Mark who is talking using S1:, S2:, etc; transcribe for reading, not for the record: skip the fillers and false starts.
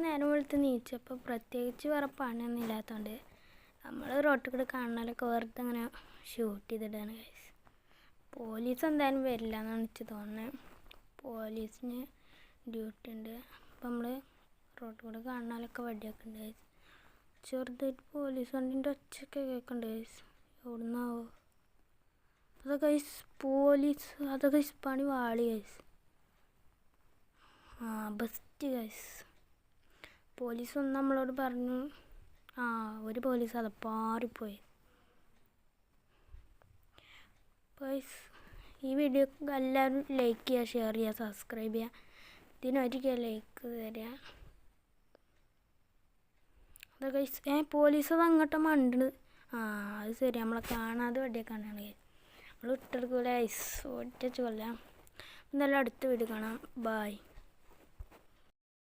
S1: നേരം വെളുത്ത് നീച്ചപ്പോൾ പ്രത്യേകിച്ച് വേറെ പണിയൊന്നും ഇല്ലാത്തതുകൊണ്ട് നമ്മൾ റോട്ടിൽ കൂടെ കാണാനൊക്കെ വെറുതെ അങ്ങനെ ഷൂട്ട് ചെയ്തിടാണ് ഗൈസ്. പോലീസ് എന്തായാലും വരില്ല എന്നാണ് എനിക്ക് തോന്നുന്നത്. പോലീസിന് ഡ്യൂട്ടി ഉണ്ട്. അപ്പം നമ്മൾ റോട്ടിൽ കൂടെ കാണാനൊക്കെ വടിയൊക്കെ ഉണ്ട് ഗൈസ്. ചെറുതായിട്ട് പോലീസ് വണ്ടീൻ്റെ ഒച്ചയൊക്കെ കേൾക്കുന്നുണ്ട് ഗൈസ്. എവിടുന്നാവോ അതൊക്കെ ഗൈസ്? പോലീസ് അതൊക്കെ ഗൈസ് പണി വാളി ഗൈസ്. Best guys. പോലീസ് ഒന്ന് നമ്മളോട് പറഞ്ഞു. ഒരു പോലീസ് അത് പാറിപ്പോയി ഗൈസ്. ഈ വീഡിയോ എല്ലാവരും ലൈക്ക് ചെയ്യുക, ഷെയർ ചെയ്യുക, സബ്സ്ക്രൈബ് ചെയ്യുക. ഇതിനൊരിക്കൽ ലൈക്ക് തരിക. അതൊക്കെ ഗൈസ് പോലീസ് അത് അങ്ങോട്ട് മണ്ടത്. അത് ശരി, നമ്മളെ കാണാതെ വടിയൊക്കെയാണ് നമ്മൾ ഇട്ടെടുക്കൂല ഗൈസ്. ഒറ്റ കൊല്ലാം. എന്തായാലും അടുത്ത വീഡിയോ കാണാം. ബായ്.